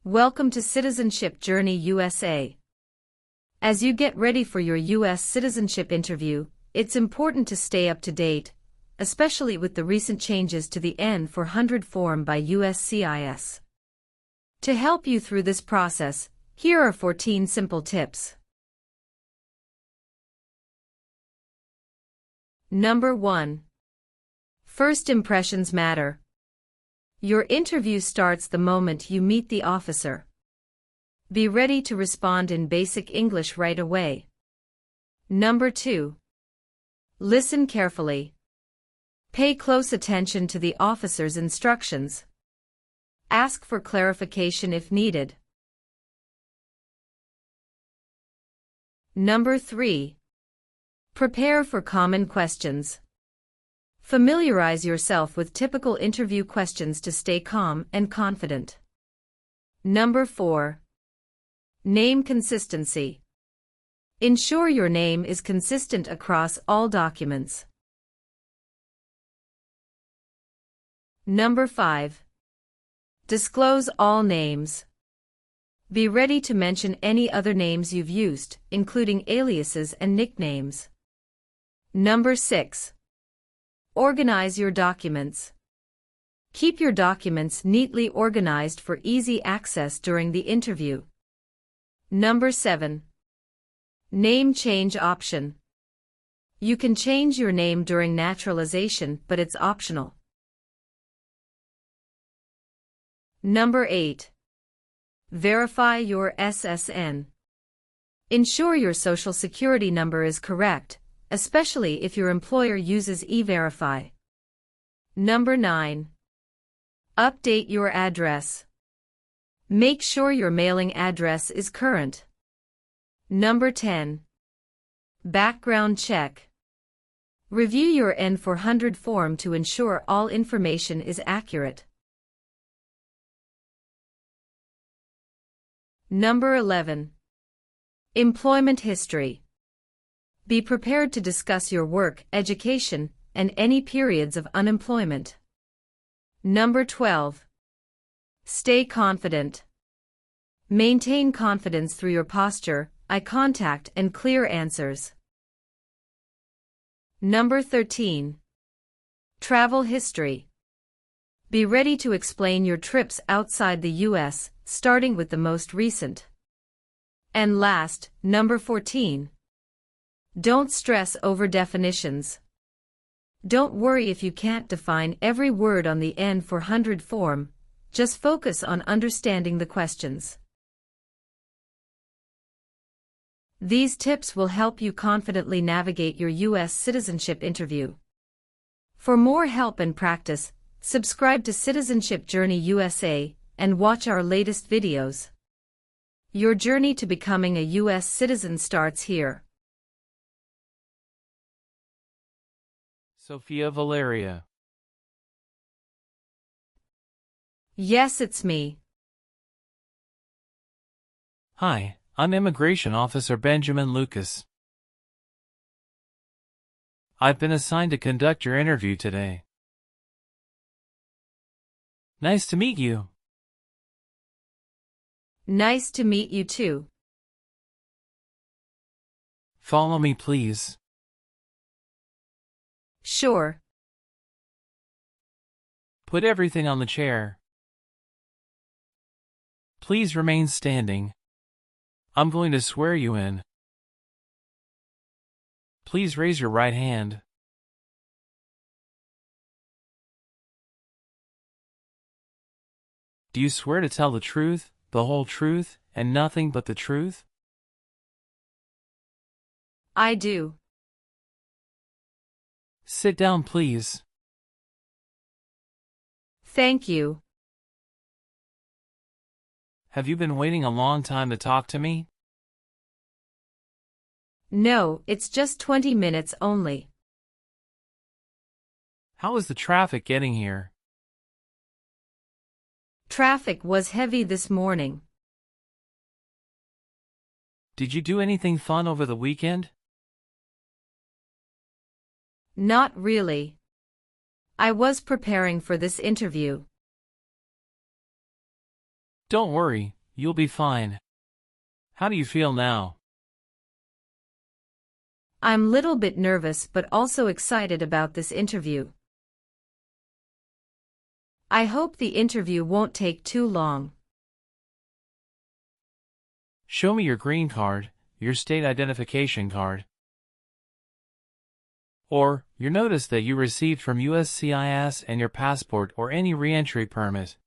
Welcome to Citizenship Journey USA. As you get ready for your U.S. citizenship interview, it's important to stay up to date, especially with the recent changes to the N-400 form by USCIS. To help you through this process, here are 14 simple tips. Number 1. First impressions matter. Your interview starts the moment you meet the officer. Be ready to respond in basic English right away. Number 2. Listen carefully. Pay close attention to the officer's instructions. Ask for clarification if needed. Number 3. Prepare for common questions. Familiarize yourself with typical interview questions to stay calm and confident. Number 4. Name consistency. Ensure your name is consistent across all documents. Number 5. Disclose all names. Be ready to mention any other names you've used, including aliases and nicknames. Number 6. Organize your documents. Keep your documents neatly organized for easy access during the interview. Number 7. Name change option. You can change your name during naturalization, but it's optional. Number 8. Verify your SSN. Ensure your Social Security number is correct, especially if your employer uses E-Verify. Number 9. Update your address. Make sure your mailing address is current. Number 10. Background check. Review your N-400 form to ensure all information is accurate. Number 11. Employment history. Be prepared to discuss your work, education, and any periods of unemployment. Number 12. Stay confident. Maintain confidence through your posture, eye contact, and clear answers. Number 13. Travel history. Be ready to explain your trips outside the U.S., starting with the most recent. And last, number 14. Don't stress over definitions. Don't worry if you can't define every word on the N-400 form, just focus on understanding the questions. These tips will help you confidently navigate your U.S. citizenship interview. For more help and practice, subscribe to Citizenship Journey USA and watch our latest videos. Your journey to becoming a U.S. citizen starts here. Sophia Valeria. Yes, it's me. Hi, I'm Immigration Officer Benjamin Lucas. I've been assigned to conduct your interview today. Nice to meet you. Nice to meet you too. Follow me, please. Sure. Put everything on the chair. Please remain standing. I'm going to swear you in. Please raise your right hand. Do you swear to tell the truth, the whole truth, and nothing but the truth? I do. Sit down, please. Thank you. Have you been waiting a long time to talk to me? No, it's just 20 minutes only. How is the traffic getting here? Traffic was heavy this morning. Did you do anything fun over the weekend? Not really. I was preparing for this interview. Don't worry, You'll be fine. How do you feel now? I'm little bit nervous but also excited about this interview. I hope the interview won't take too long. Show me your green card, your state identification card, or your notice that you received from USCIS and your passport or any re-entry permit.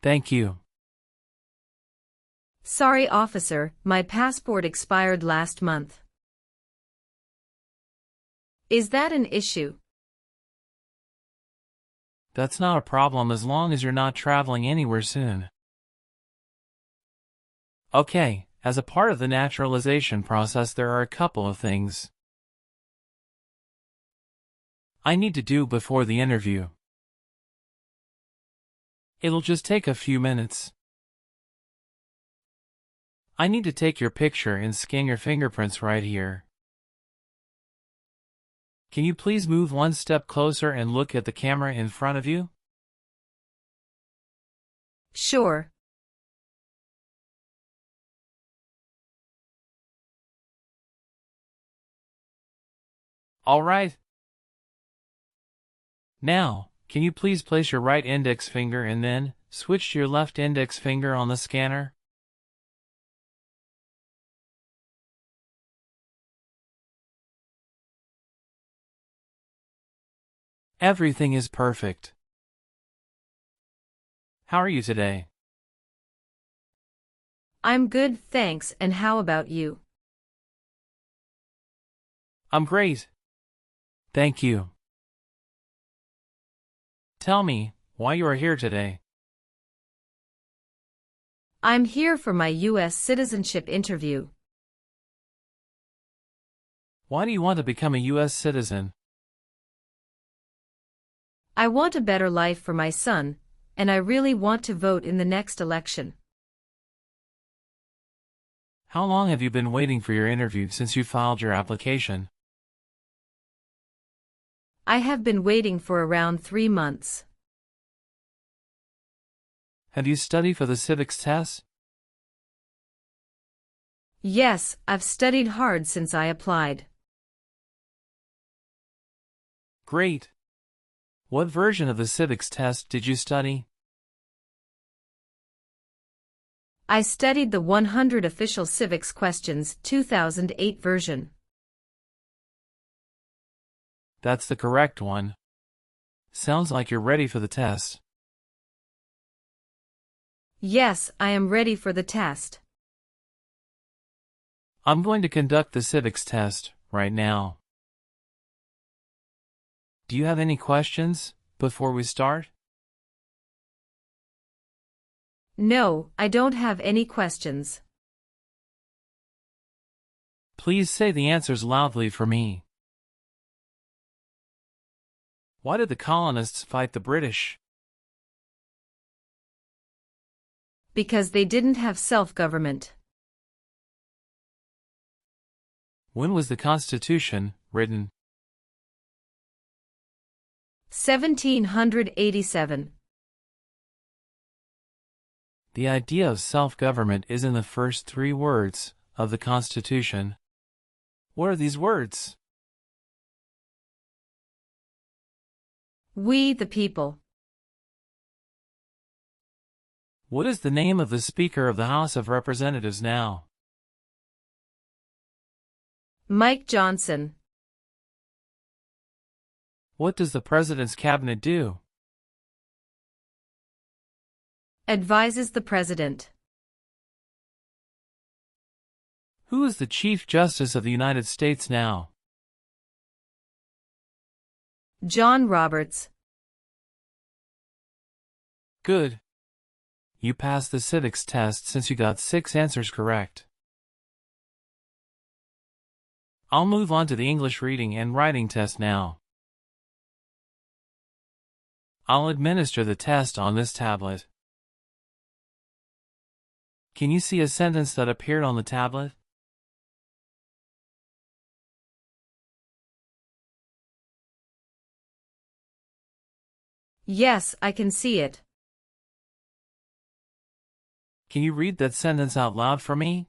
Thank you. Sorry, officer, my passport expired last month. Is that an issue? That's not a problem as long as you're not traveling anywhere soon. Okay, as a part of the naturalization process there are a couple of things I need to do before the interview. It'll just take a few minutes. I need to take your picture and scan your fingerprints right here. Can you please move one step closer and look at the camera in front of you? Sure. All right. Now, can you please place your right index finger and then switch to your left index finger on the scanner? Everything is perfect. How are you today? I'm good, thanks, and how about you? I'm great. Thank you. Tell me why you are here today. I'm here for my U.S. citizenship interview. Why do you want to become a U.S. citizen? I want a better life for my son, and I really want to vote in the next election. How long have you been waiting for your interview since you filed your application? I have been waiting for around 3 months. Have you studied for the civics test? Yes, I've studied hard since I applied. Great. What version of the civics test did you study? I studied the 100 Official Civics Questions 2008 version. That's the correct one. Sounds like you're ready for the test. Yes, I am ready for the test. I'm going to conduct the civics test right now. Do you have any questions before we start? No, I don't have any questions. Please say the answers loudly for me. Why did the colonists fight the British? Because they didn't have self-government. When was the Constitution written? 1787. The idea of self-government is in the first 3 words of the Constitution. What are these words? We the people. What is the name of the Speaker of the House of Representatives now? Mike Johnson. What does the President's Cabinet do? Advises the President. Who is the Chief Justice of the United States now? John Roberts. Good. You passed the civics test since you got 6 answers correct. I'll move on to the English reading and writing test now. I'll administer the test on this tablet. Can you see a sentence that appeared on the tablet? Yes, I can see it. Can you read that sentence out loud for me?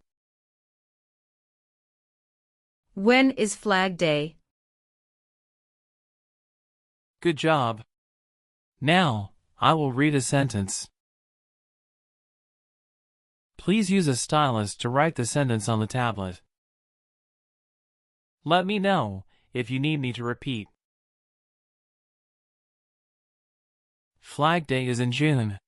When is Flag Day? Good job. Now, I will read a sentence. Please use a stylus to write the sentence on the tablet. Let me know if you need me to repeat. Flag Day is in June.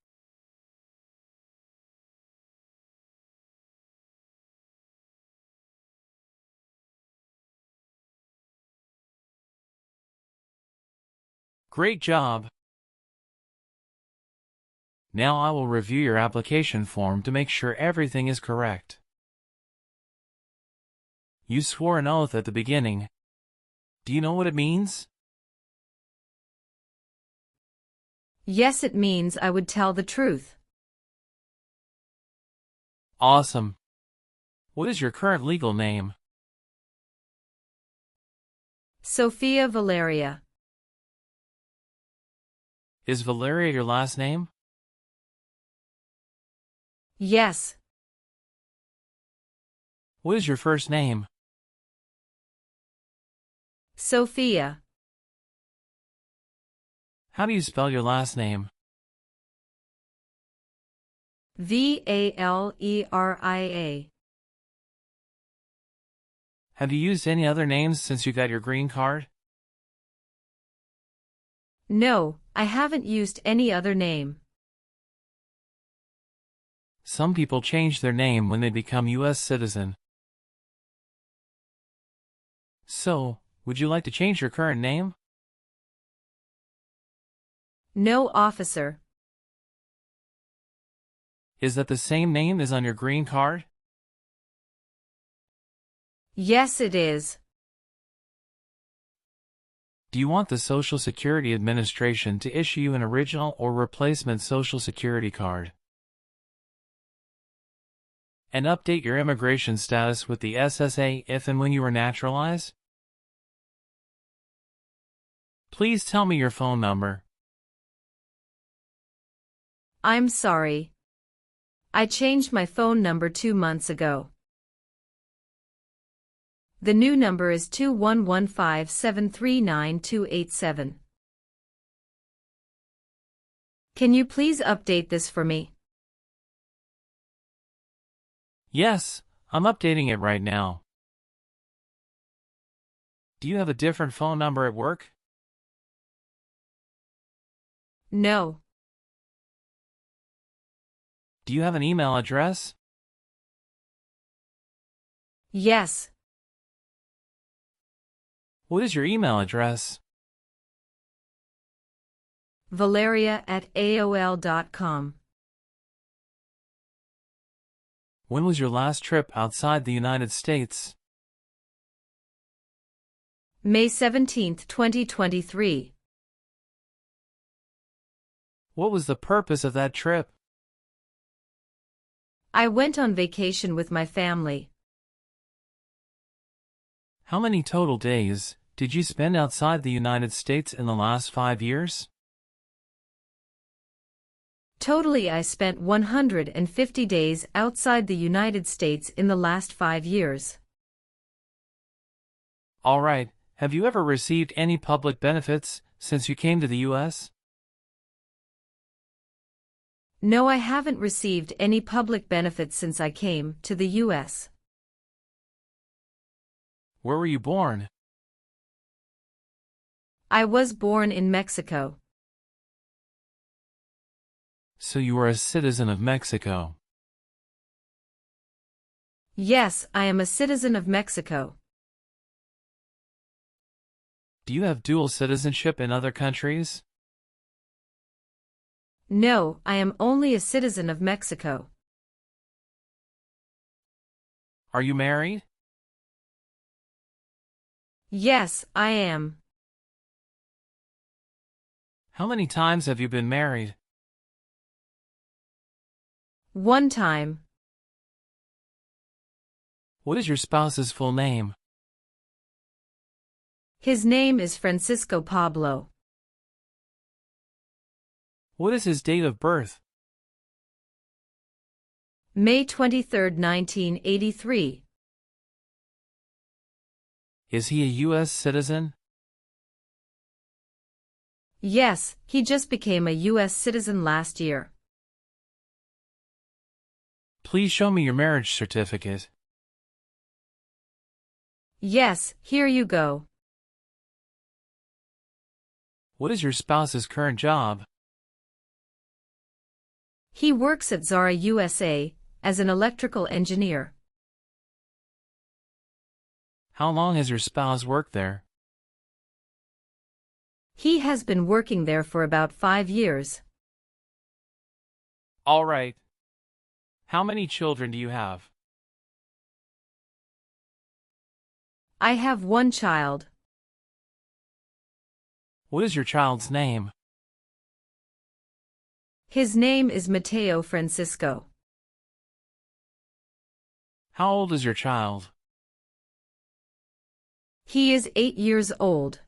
Great job! Now I will review your application form to make sure everything is correct. You swore an oath at the beginning. Do you know what it means? Yes, it means I would tell the truth. Awesome. What is your current legal name? Sophia Valeria. Is Valeria your last name? Yes. What is your first name? Sophia. How do you spell your last name? Valeria. Have you used any other names since you got your green card? No, I haven't used any other name. Some people change their name when they become U.S. citizen. So, would you like to change your current name? No, officer. Is that the same name as on your green card? Yes, it is. Do you want the Social Security Administration to issue you an original or replacement Social Security card? And update your immigration status with the SSA if and when you are naturalized? Please tell me your phone number. I'm sorry. I changed my phone number 2 months ago. The new number is 2115739287. Can you please update this for me? Yes, I'm updating it right now. Do you have a different phone number at work? No. Do you have an email address? Yes. What is your email address? Valeria@aol.com. When was your last trip outside the United States? May 17, 2023. What was the purpose of that trip? I went on vacation with my family. How many total days did you spend outside the United States in the last 5 years? Totally, I spent 150 days outside the United States in the last 5 years. All right, have you ever received any public benefits since you came to the U.S.? No, I haven't received any public benefits since I came to the U.S. Where were you born? I was born in Mexico. So you are a citizen of Mexico. Yes, I am a citizen of Mexico. Do you have dual citizenship in other countries? No, I am only a citizen of Mexico. Are you married? Yes, I am. How many times have you been married? 1 time. What is your spouse's full name? His name is Francisco Pablo. What is his date of birth? May 23, 1983. Is he a U.S. citizen? Yes, he just became a U.S. citizen last year. Please show me your marriage certificate. Yes, here you go. What is your spouse's current job? He works at Zara USA as an electrical engineer. How long has your spouse worked there? He has been working there for about 5 years. All right. How many children do you have? I have one child. What is your child's name? His name is Mateo Francisco. How old is your child? He is 8 years old.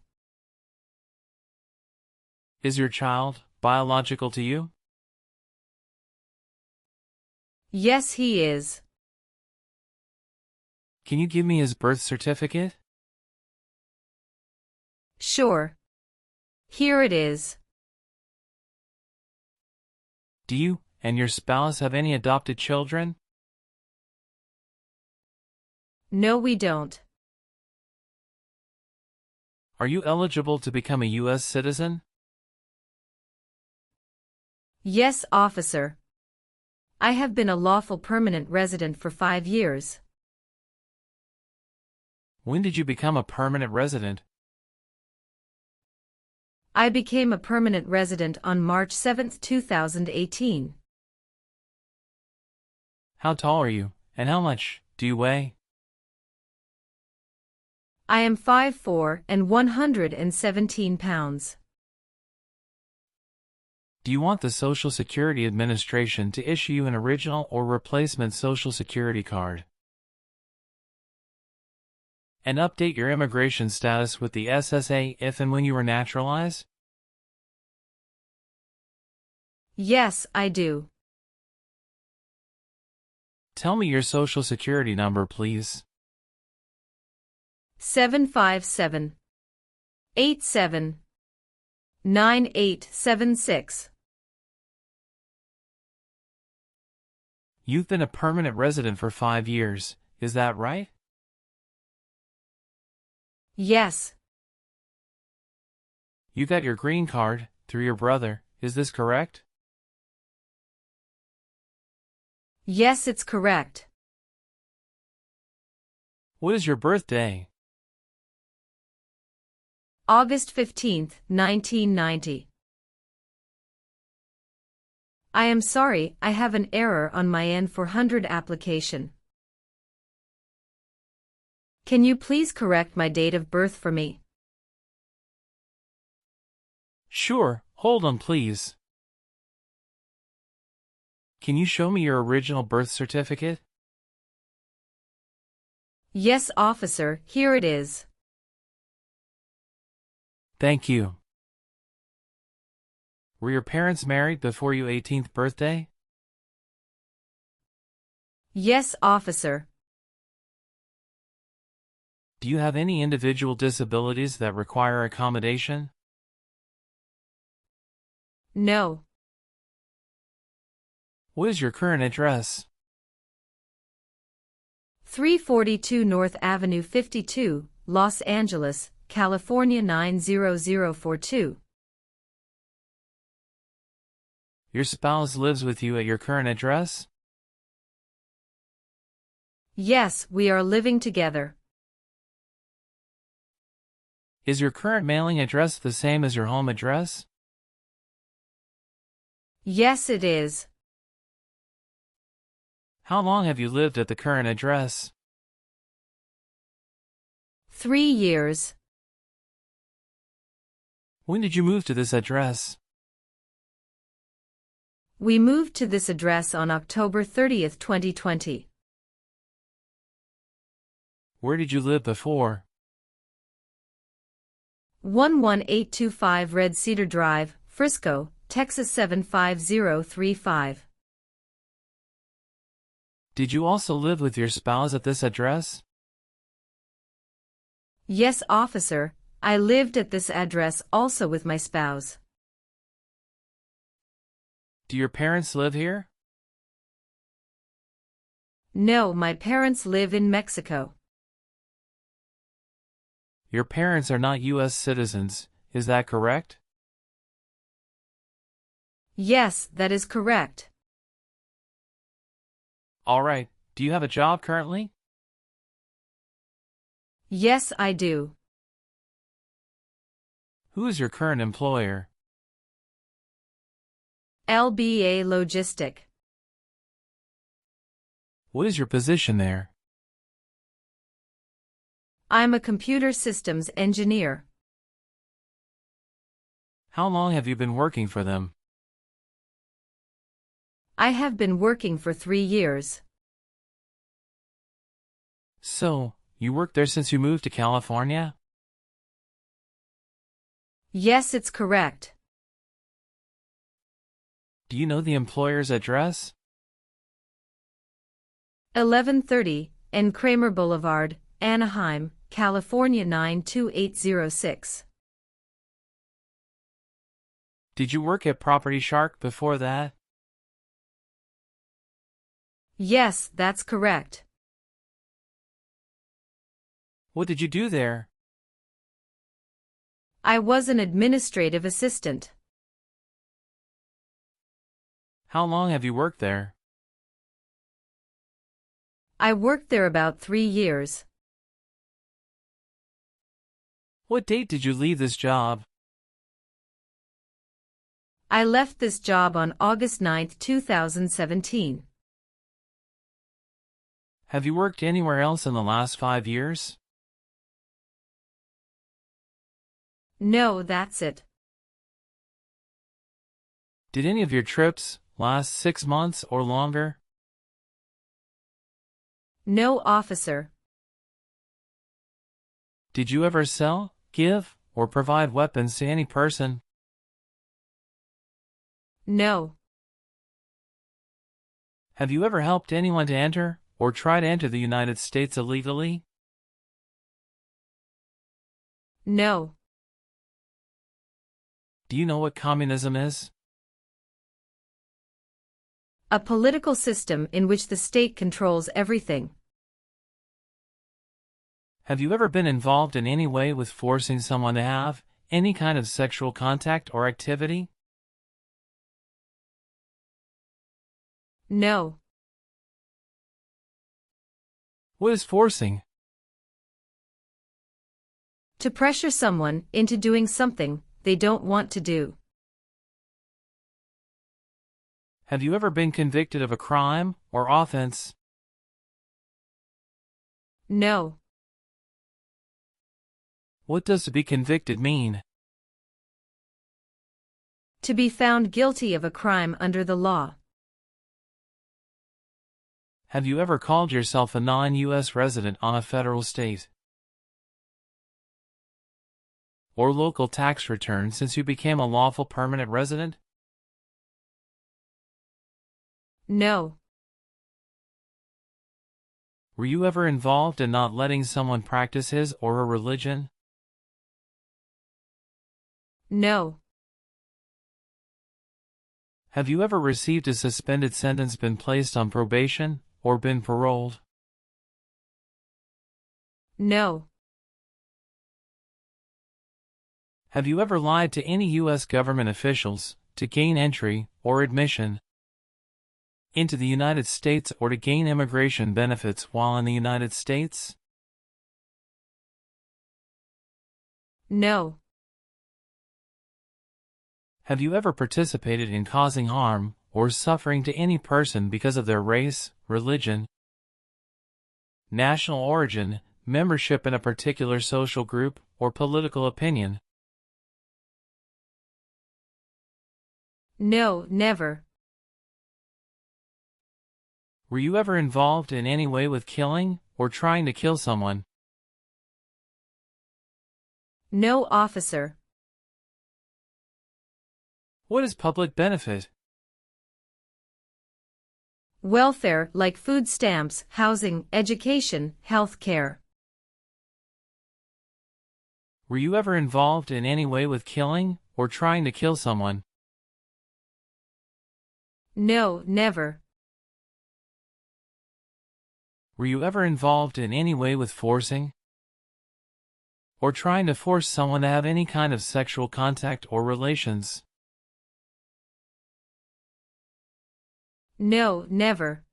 Is your child biological to you? Yes, he is. Can you give me his birth certificate? Sure. Here it is. Do you and your spouse have any adopted children? No, we don't. Are you eligible to become a U.S. citizen? Yes, officer. I have been a lawful permanent resident for 5 years. When did you become a permanent resident? I became a permanent resident on March 7, 2018. How tall are you, and how much do you weigh? I am 5'4" and 117 pounds. Do you want the Social Security Administration to issue you an original or replacement Social Security card? And update your immigration status with the SSA if and when you were naturalized? Yes, I do. Tell me your Social Security number, please. 757-87-9876. You've been a permanent resident for 5 years, is that right? Yes. You got your green card through your brother, is this correct? Yes, it's correct. What is your birthday? August 15, 1990. I am sorry, I have an error on my N-400 application. Can you please correct my date of birth for me? Sure, hold on please. Can you show me your original birth certificate? Yes, officer, here it is. Thank you. Were your parents married before your 18th birthday? Yes, officer. Do you have any individual disabilities that require accommodation? No. What is your current address? 342 North Avenue 52, Los Angeles, California 90042. Your spouse lives with you at your current address? Yes, we are living together. Is your current mailing address the same as your home address? Yes, it is. How long have you lived at the current address? 3 years. When did you move to this address? We moved to this address on October 30, 2020. Where did you live before? 11825 Red Cedar Drive, Frisco, Texas 75035. Did you also live with your spouse at this address? Yes, officer, I lived at this address also with my spouse. Do your parents live here? No, my parents live in Mexico. Your parents are not U.S. citizens, is that correct? Yes, that is correct. All right, do you have a job currently? Yes, I do. Who is your current employer? LBA Logistic. What is your position there? I'm a computer systems engineer. How long have you been working for them? I have been working for 3 years. So, you worked there since you moved to California? Yes, it's correct. Do you know the employer's address? 1130 N. Kramer Boulevard, Anaheim, California 92806. Did you work at Property Shark before that? Yes, that's correct. What did you do there? I was an administrative assistant. How long have you worked there? I worked there about 3 years. What date did you leave this job? I left this job on August 9, 2017. Have you worked anywhere else in the last 5 years? No, that's it. Did any of your trips last 6 months or longer? No, officer. Did you ever sell, give, or provide weapons to any person? No. Have you ever helped anyone to enter or try to enter the United States illegally? No. Do you know what communism is? A political system in which the state controls everything. Have you ever been involved in any way with forcing someone to have any kind of sexual contact or activity? No. What is forcing? To pressure someone into doing something they don't want to do. Have you ever been convicted of a crime or offense? No. What does to be convicted mean? To be found guilty of a crime under the law. Have you ever called yourself a non-U.S. resident on a federal, state, or local tax return since you became a lawful permanent resident? No. Were you ever involved in not letting someone practice his or her religion? No. Have you ever received a suspended sentence, been placed on probation, or been paroled? No. Have you ever lied to any U.S. government officials to gain entry or admission into the United States or to gain immigration benefits while in the United States? No. Have you ever participated in causing harm or suffering to any person because of their race, religion, national origin, membership in a particular social group, or political opinion? No, never. Were you ever involved in any way with killing or trying to kill someone? No, officer. What is public benefit? Welfare like food stamps, housing, education, health care. Were you ever involved in any way with killing or trying to kill someone? No, never. Were you ever involved in any way with forcing or trying to force someone to have any kind of sexual contact or relations? No, never.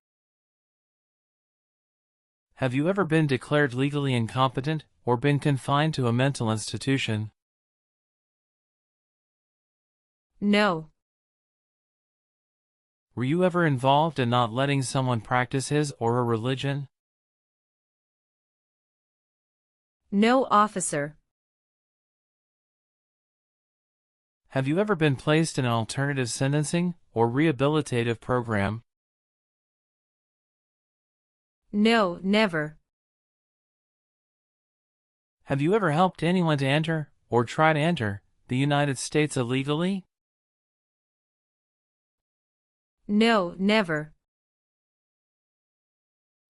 Have you ever been declared legally incompetent or been confined to a mental institution? No. Were you ever involved in not letting someone practice his or her religion? No, officer. Have you ever been placed in an alternative sentencing or rehabilitative program? No, never. Have you ever helped anyone to enter or try to enter the United States illegally? No, never.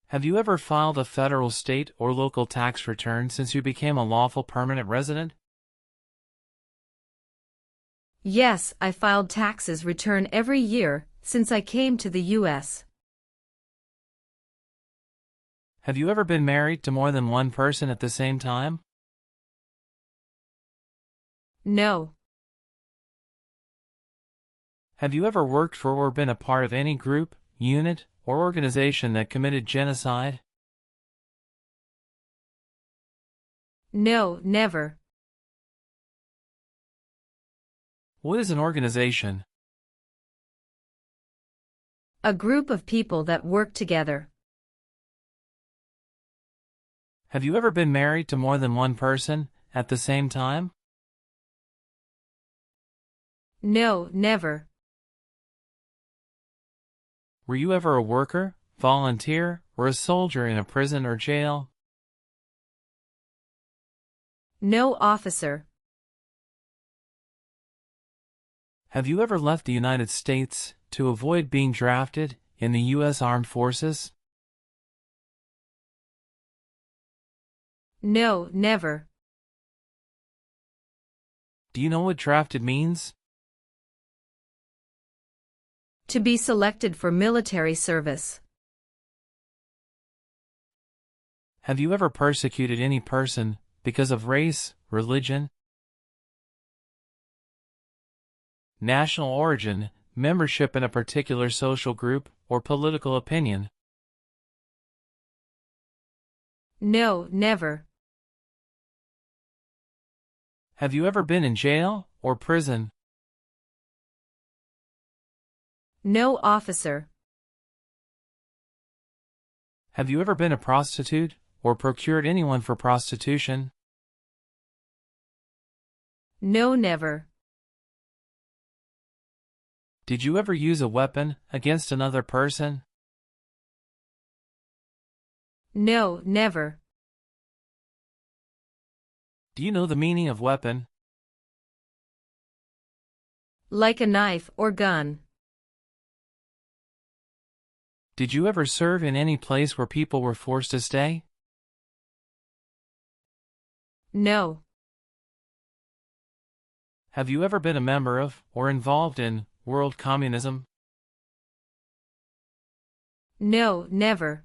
Have you ever filed a federal, state, or local tax return since you became a lawful permanent resident? Yes, I filed taxes return every year since I came to the U.S. Have you ever been married to more than one person at the same time? No. Have you ever worked for or been a part of any group, unit, or organization that committed genocide? No, never. What is an organization? A group of people that work together. Have you ever been married to more than one person at the same time? No, never. Were you ever a worker, volunteer, or a soldier in a prison or jail? No, officer. Have you ever left the United States to avoid being drafted in the U.S. Armed Forces? No, never. Do you know what drafted means? To be selected for military service. Have you ever persecuted any person because of race, religion, national origin, membership in a particular social group, or political opinion? No, never. Have you ever been in jail or prison? No, officer. Have you ever been a prostitute or procured anyone for prostitution? No, never. Did you ever use a weapon against another person? No, never. Do you know the meaning of weapon? Like a knife or gun. Did you ever serve in any place where people were forced to stay? No. Have you ever been a member of or involved in world communism? No, never.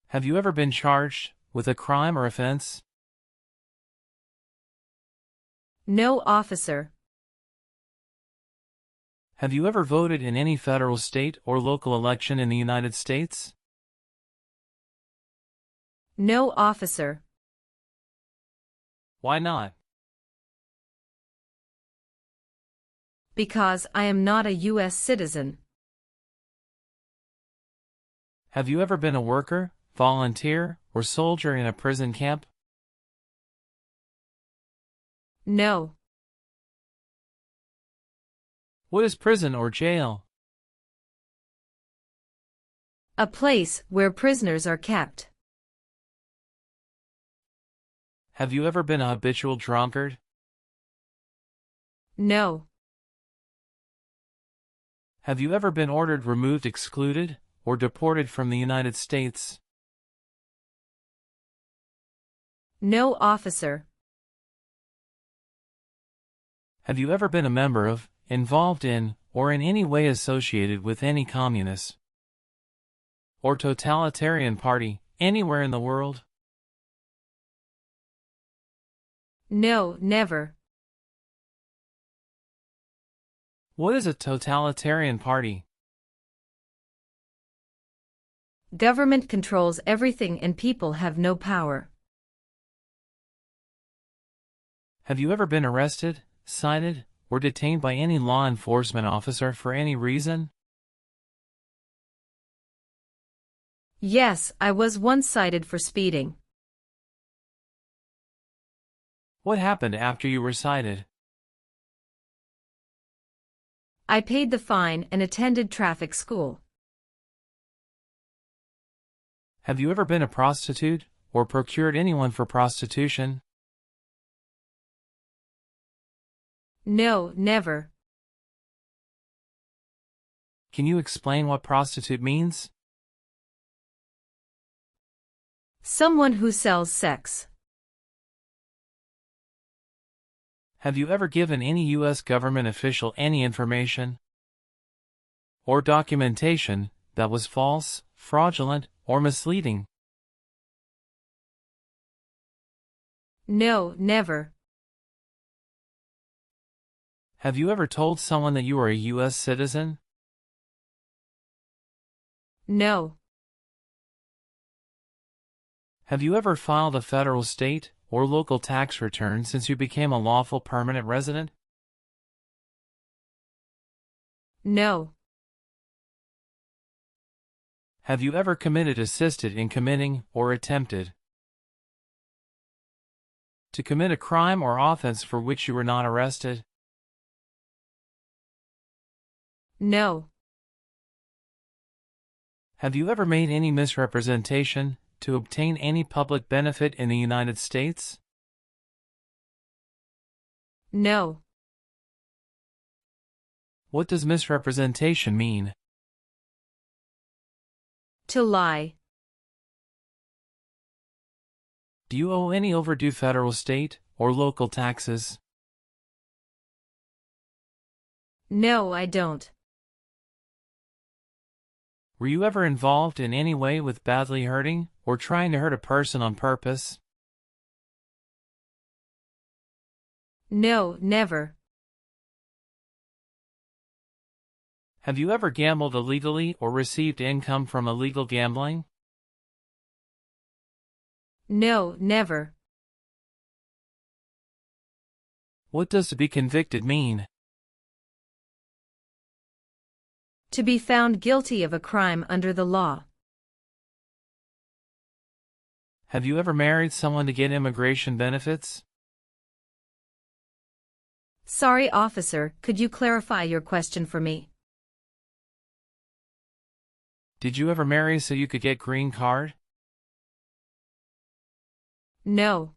Have you ever been charged with a crime or offense? No, officer. Have you ever voted in any federal, state, or local election in the United States? No, officer. Why not? Because I am not a U.S. citizen. Have you ever been a worker, volunteer, or soldier in a prison camp? No. What is prison or jail? A place where prisoners are kept. Have you ever been a habitual drunkard? No. Have you ever been ordered removed, excluded, or deported from the United States? No, officer. Have you ever been a member of, involved in, or in any way associated with any communist or totalitarian party anywhere in the world? No, never. What is a totalitarian party? Government controls everything and people have no power. Have you ever been arrested, cited, or detained by any law enforcement officer for any reason? Yes, I was once cited for speeding. What happened after you were cited? I paid the fine and attended traffic school. Have you ever been a prostitute, or procured anyone for prostitution? No, never. Can you explain what prostitute means? Someone who sells sex. Have you ever given any U.S. government official any information or documentation that was false, fraudulent, or misleading? No, never. Have you ever told someone that you are a U.S. citizen? No. Have you ever filed a federal, state, or local tax return since you became a lawful permanent resident? No. Have you ever committed, assisted in committing, or attempted to commit a crime or offense for which you were not arrested? No. Have you ever made any misrepresentation to obtain any public benefit in the United States? No. What does misrepresentation mean? To lie. Do you owe any overdue federal, state, or local taxes? No, I don't. Were you ever involved in any way with badly hurting or trying to hurt a person on purpose? No, never. Have you ever gambled illegally or received income from illegal gambling? No, never. What does to be convicted mean? To be found guilty of a crime under the law. Have you ever married someone to get immigration benefits? Sorry, officer, could you clarify your question for me? Did you ever marry so you could get green card? No.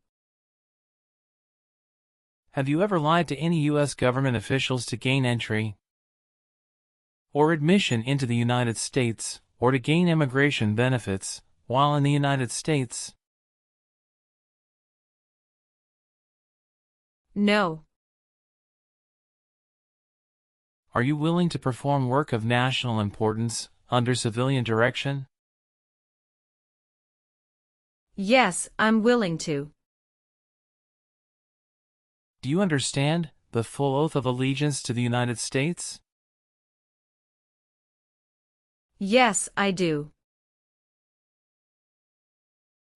Have you ever lied to any U.S. government officials to gain entry or admission into the United States, or to gain immigration benefits while in the United States? No. Are you willing to perform work of national importance under civilian direction? Yes, I'm willing to. Do you understand the full oath of allegiance to the United States? Yes, I do.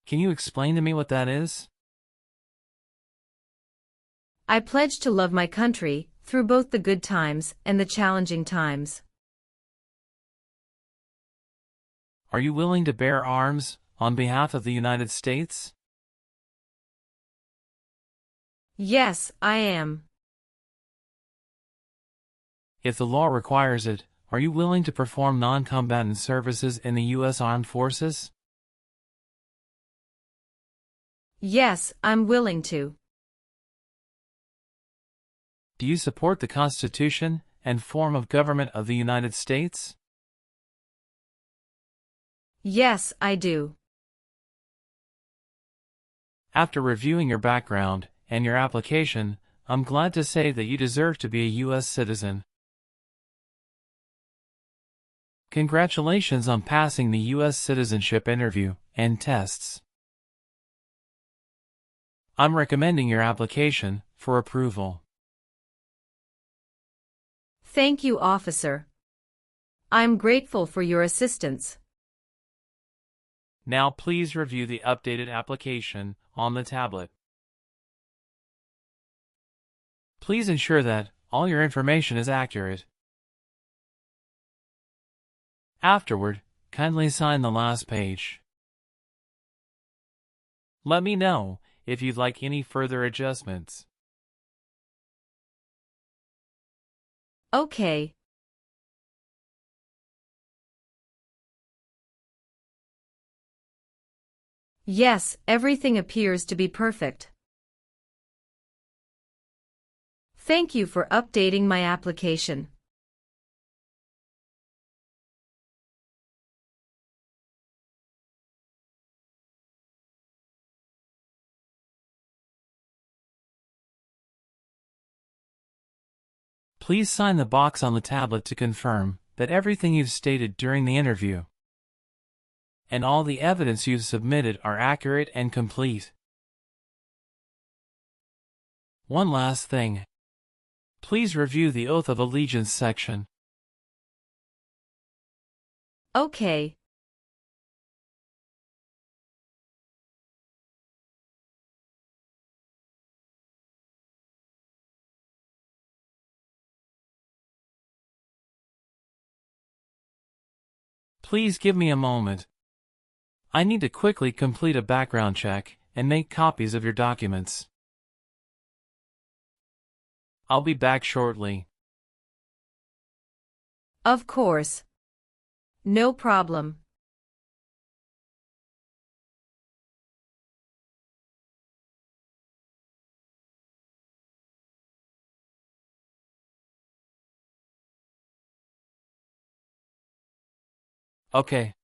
Can you explain to me what that is? I pledge to love my country, through both the good times and the challenging times. Are you willing to bear arms on behalf of the United States? Yes, I am. If the law requires it, are you willing to perform non-combatant services in the U.S. Armed Forces? Yes, I'm willing to. Do you support the Constitution and form of government of the United States? Yes, I do. After reviewing your background and your application, I'm glad to say that you deserve to be a U.S. citizen. Congratulations on passing the U.S. citizenship interview and tests. I'm recommending your application for approval. Thank you, officer. I'm grateful for your assistance. Now please review the updated application on the tablet. Please ensure that all your information is accurate. Afterward, kindly sign the last page. Let me know if you'd like any further adjustments. Okay. Yes, everything appears to be perfect. Thank you for updating my application. Please sign the box on the tablet to confirm that everything you've stated during the interview and all the evidence you've submitted are accurate and complete. One last thing. Please review the Oath of Allegiance section. Okay. Please give me a moment. I need to quickly complete a background check and make copies of your documents. I'll be back shortly. Of course. No problem. Okay.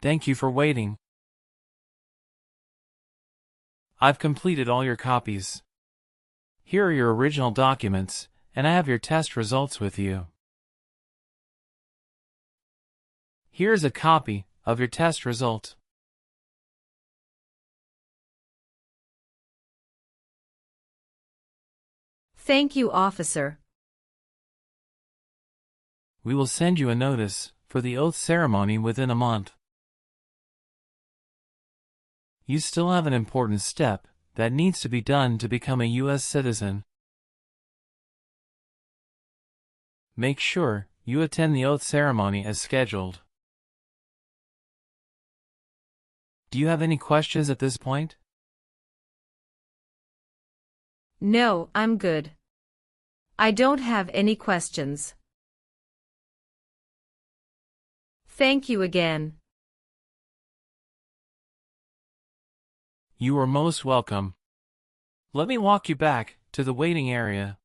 Thank you for waiting. I've completed all your copies. Here are your original documents, and I have your test results with you. Here's a copy of your test result. Thank you, officer. We will send you a notice for the oath ceremony within a month. You still have an important step that needs to be done to become a U.S. citizen. Make sure you attend the oath ceremony as scheduled. Do you have any questions at this point? No, I'm good. I don't have any questions. Thank you again. You are most welcome. Let me walk you back to the waiting area.